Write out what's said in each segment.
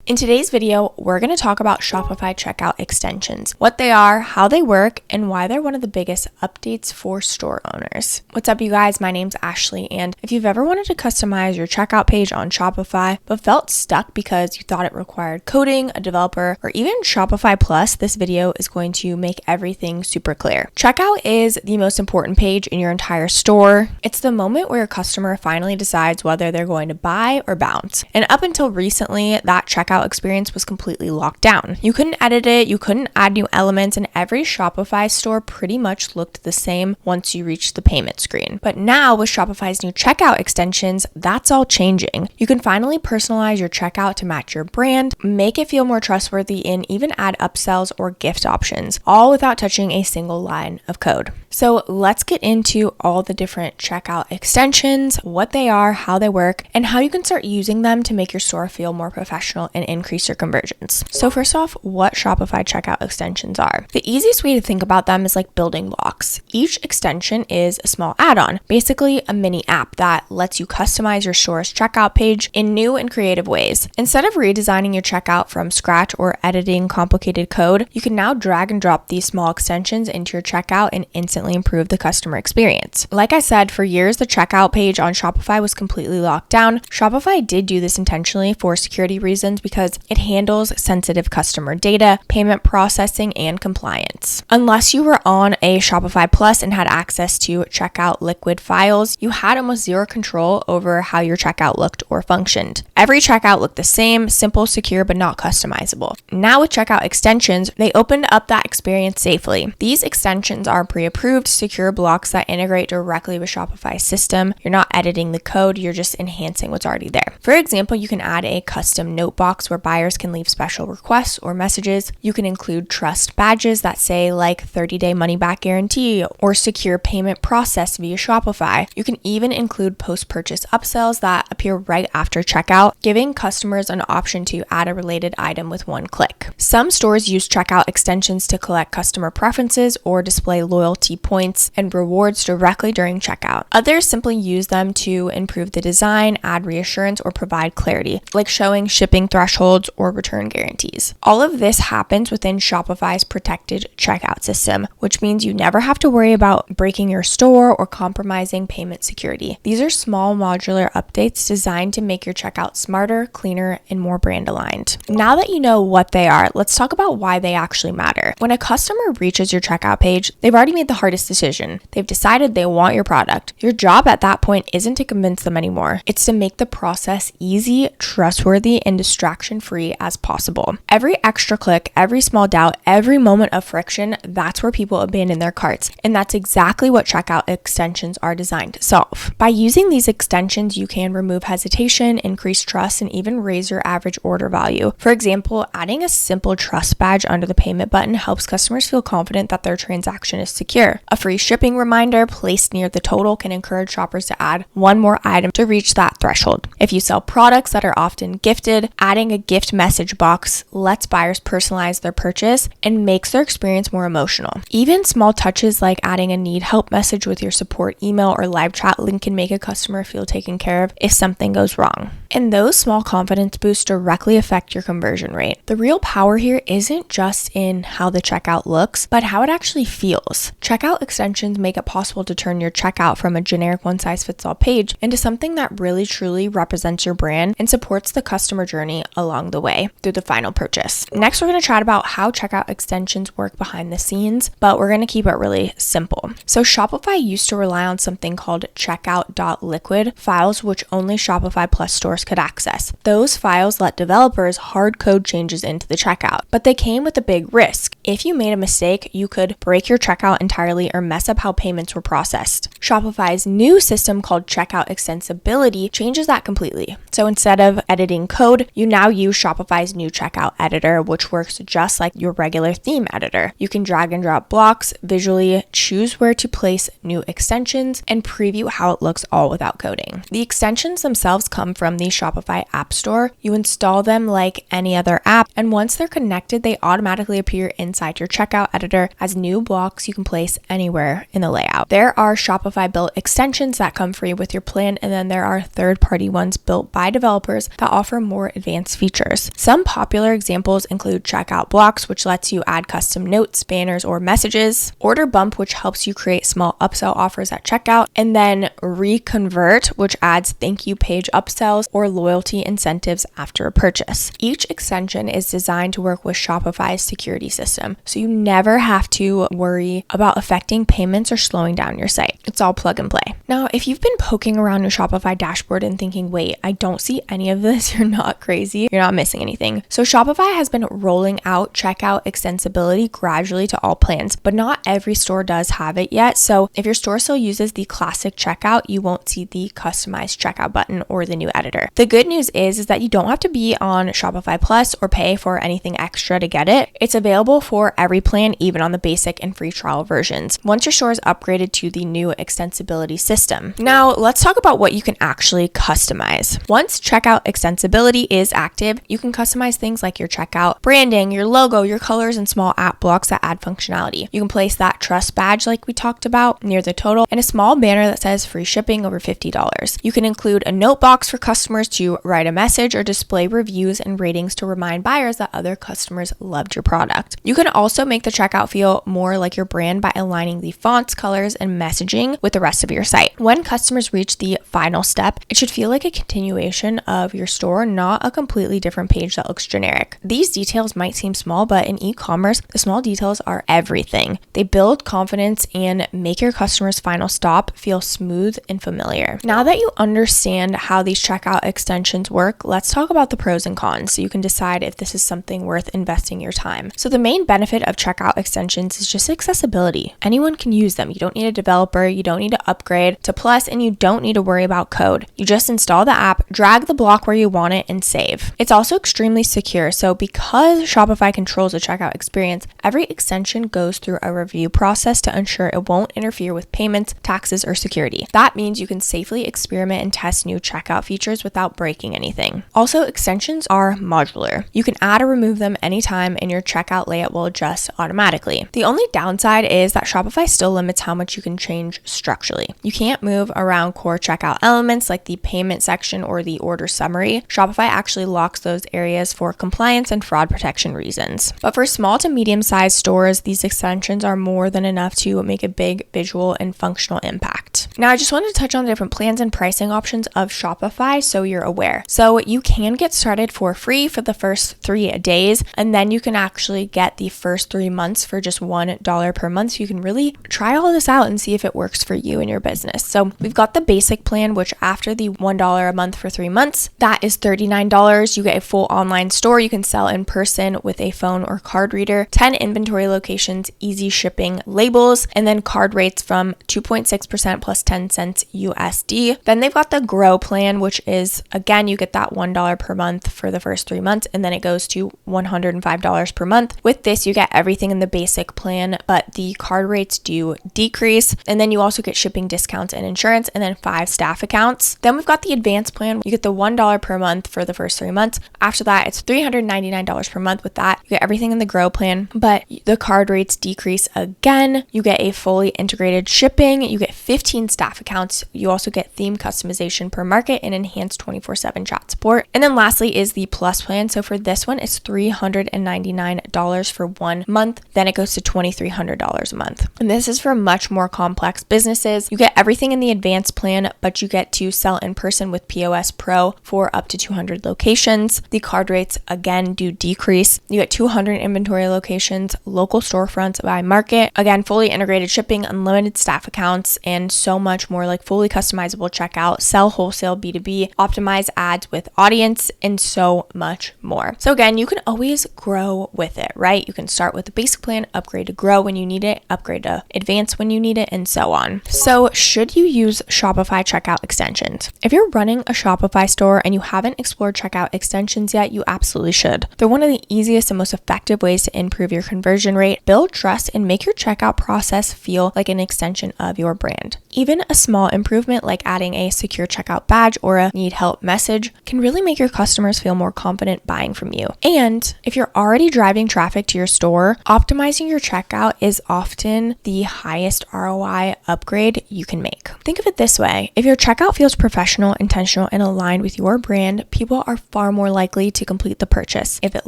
In today's video, we're going to talk about Shopify Checkout Extensions, what they are, how they work, and why they're one of the biggest updates for store owners. What's up, you guys? My name's Ashley, and if you've ever wanted to customize your checkout page on Shopify, but felt stuck because you thought it required coding, a developer, or even Shopify Plus, this video is going to make everything super clear. Checkout is the most important page in your entire store. It's the moment where your customer finally decides whether they're going to buy or bounce. And up until recently, that checkout experience was completely locked down. You couldn't edit it, you couldn't add new elements, and every Shopify store pretty much looked the same once you reached the payment screen. But now with Shopify's new checkout extensions, that's all changing. You can finally personalize your checkout to match your brand, make it feel more trustworthy, and even add upsells or gift options, all without touching a single line of code. So let's get into all the different checkout extensions, what they are, how they work, and how you can start using them to make your store feel more professional and increase your conversions. So first off, what Shopify checkout extensions are. The easiest way to think about them is like building blocks. Each extension is a small add-on, basically a mini app that lets you customize your store's checkout page in new and creative ways. Instead of redesigning your checkout from scratch or editing complicated code, you can now drag and drop these small extensions into your checkout and instantly improve the customer experience. Like I said, for years, the checkout page on Shopify was completely locked down. Shopify did do this intentionally for security reasons because it handles sensitive customer data, payment processing, and compliance. Unless you were on a Shopify Plus and had access to checkout liquid files, you had almost zero control over how your checkout looked or functioned. Every checkout looked the same, simple, secure, but not customizable. Now with checkout extensions, they opened up that experience safely. These extensions are pre-approved, secure blocks that integrate directly with Shopify's system. You're not editing the code, you're just enhancing what's already there. For example, you can add a custom note box where buyers can leave special requests or messages. You can include trust badges that say like 30-day money-back guarantee or secure payment process via Shopify. You can even include post-purchase upsells that appear right after checkout, giving customers an option to add a related item with one click. Some stores use checkout extensions to collect customer preferences or display loyalty points and rewards directly during checkout. Others simply use them to improve the design, add reassurance, or provide clarity, like showing shipping thresholds or return guarantees. All of this happens within Shopify's protected checkout system, which means you never have to worry about breaking your store or compromising payment security. These are small modular updates designed to make your checkout smarter, cleaner, and more brand aligned. Now that you know what they are, let's talk about why they actually matter. When a customer reaches your checkout page, they've already made the hardest decision. They've decided they want your product. Your job at that point isn't to convince them anymore. It's to make the process easy, trustworthy, and distraction-free as possible. Every extra click, every small doubt, every moment of friction, that's where people abandon their carts. And that's exactly what checkout extensions are designed to solve. By using these extensions, you can remove hesitation, increase trust, and even raise your average order value. For example, adding a simple trust badge under the payment button helps customers feel confident that their transaction is secure. A free shipping reminder placed near the total can encourage shoppers to add one more item to reach that threshold. If you sell products that are often gifted, adding a gift message box lets buyers personalize their purchase and makes their experience more emotional. Even small touches like adding a need help message with your support email or live chat link can make a customer feel taken care of if something goes wrong. And those small confidence boosts directly affect your conversion rate. The real power here isn't just in how the checkout looks, but how it actually feels. Checkout extensions make it possible to turn your checkout from a generic one-size-fits-all page into something that really truly represents your brand and supports the customer journey along the way through the final purchase. Next, we're going to chat about how checkout extensions work behind the scenes, but we're going to keep it really simple. So Shopify used to rely on something called checkout.liquid files, which only Shopify Plus stores could access. Those files let developers hard code changes into the checkout, but they came with a big risk. If you made a mistake, you could break your checkout entirely or mess up how payments were processed. Shopify's new system called Checkout Extensibility changes that completely. So instead of editing code, you now use Shopify's new checkout editor, which works just like your regular theme editor. You can drag and drop blocks, visually choose where to place new extensions, and preview how it looks all without coding. The extensions themselves come from the Shopify App Store. You install them like any other app, and once they're connected, they automatically appear inside your checkout editor as new blocks you can place anywhere in the layout. There are Shopify built extensions that come free with your plan, and then there are third-party ones built by developers that offer more advanced features. Some popular examples include Checkout Blocks, which lets you add custom notes, banners, or messages, Order Bump, which helps you create small upsell offers at checkout, and then Reconvert, which adds thank you page upsells or loyalty incentives after a purchase. Each extension is designed to work with Shopify's security system, so you never have to worry about affecting payments or slowing down your site. It's all plug and play. Now, if you've been poking around your Shopify dashboard and thinking, wait, I don't see any of this, you're not crazy. You're not missing anything. So Shopify has been rolling out checkout extensibility gradually to all plans, but not every store does have it yet. So if your store still uses the classic checkout, you won't see the customized checkout button or the new editor. The good news is that you don't have to be on Shopify Plus or pay for anything extra to get it. It's available for every plan, even on the basic and free trial versions, once your store is upgraded to the new extensibility system. Now, let's talk about what you can actually customize. Once checkout extensibility is active, you can customize things like your checkout branding, your logo, your colors, and small app blocks that add functionality. You can place that trust badge like we talked about near the total and a small banner that says free shipping over $50. You can include a note box for customers to write a message or display reviews and ratings to remind buyers that other customers loved your product. You can also make the checkout feel more like your brand by aligning the fonts, colors, and messaging with the rest of your site. When customers reach the final step, it should feel like a continuation of your store, not a completely different page that looks generic. These details might seem small, but in e-commerce, the small details are everything. They build confidence and make your customer's final stop feel smooth and familiar. Now that you understand how these checkout extensions work, let's talk about the pros and cons so you can decide if this is something worth investing your time. So the main benefit of checkout extensions is just accessibility. Anyone can use them. You don't need a developer, you don't need to upgrade to Plus, and you don't need to worry about code. You just install the app, drag the block where you want it, and save. It's also extremely secure. So because Shopify controls the checkout experience, every extension goes through a review process to ensure it won't interfere with payments, taxes, or security. That means you can safely experiment and test new checkout features without breaking anything. Also, extensions are modular. You can add or remove them anytime, and your checkout layout will adjust automatically. The only downside is that Shopify still limits how much you can change structurally. You can't move around core checkout elements like the payment section or the order summary. Shopify actually locks those areas for compliance and fraud protection reasons. But for small to medium-sized stores, these extensions are more than enough to make a big visual and functional impact. Now, I just wanted to touch on the different plans and pricing options of Shopify so you're aware. So you can get started for free for the first 3 days, and then you can actually get the first 3 months for just $1 per month. So you can really try all this out and see if it works for you and your business. So we've got the basic plan, which after the $1 a month for 3 months, that is $39. You get a full online store. You can sell in person with a phone or card reader, 10 inventory locations, easy shipping, labels, and then card rates from 2.6% plus 10 cents USD. Then they've got the Grow plan, which is, again, you get that $1 per month for the first 3 months, and then it goes to $105 per month. With this, you get everything in the basic plan, but the card rates do decrease. And then you also get shipping discounts and insurance, and then 5 staff accounts. Then we've got the advanced plan. You get the $1 per month for the first 3 months. After that, it's $399 per month. With that, you get everything in the Grow plan, but the card rates decrease again. You get a fully integrated shipping. You get 15 staff accounts. You also get theme customization per market and enhanced 24/7 chat support. And then lastly is the Plus plan. So for this one, it's $399 for 1 month. Then it goes to $2,300 a month. And this is for much more complex businesses. You get everything in the advanced plan, but you get to sell in person with POS Pro for up to 200 locations. The card rates again do decrease. You get 200 inventory locations, local storefronts by market, again, fully integrated shipping, unlimited staff accounts, and so much more, like fully customizable checkout, sell wholesale B2B, optimize ads with audience, and so much more. So again, you can always grow with it, right? You can start with the basic plan, upgrade to Grow when you need it, upgrade to Advanced when you need it, and so on. So should you use Shopify Checkout Extensions? If you're running a Shopify store and you haven't explored checkout extensions yet, you absolutely should. They're one of the easiest and most effective ways to improve your conversion rate, build trust, and make your checkout process feel like an extension of your brand. Even a small improvement like adding a secure checkout badge or a need help message can really make your customers feel more confident buying from you. And if you're already driving traffic to your store, optimizing your checkout is often the highest ROI upgrade you can make. Think of it this way. If your checkout feels professional, intentional, and aligned with your brand, people are far more likely to complete the purchase. If it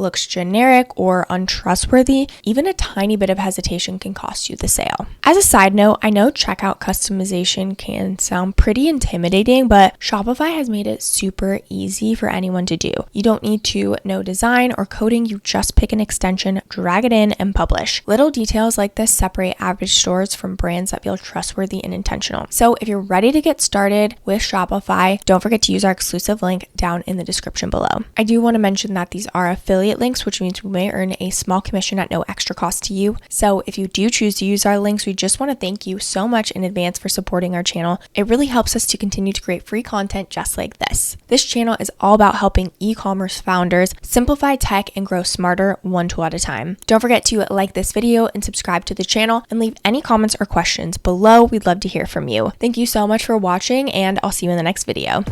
looks generic or untrustworthy, even a tiny bit of hesitation can cost you the sale. As a side note, I know checkout customization can sound pretty intimidating, but Shopify has made it super easy for anyone to do. You don't need to know design or coding, you just pick an extension, drag it in, and publish. Little details like this separate average stores from brands that feel trustworthy and intentional. So if you're ready to get started with Shopify, don't forget to use our exclusive link down in the description below. I do want to mention that these are affiliate links, which means we may earn a small commission at no extra cost to you. So if you do choose to use our links, we just want to thank you so much in advance for supporting our channel. It really helps us to continue to create free content just like this. This channel is all about helping e-commerce founders simplify tech and grow smarter one tool at a time. Don't forget to like this video and subscribe to the channel and leave any comments or questions below. We'd love to hear from you. Thank you so much for watching, and I'll see you in the next video.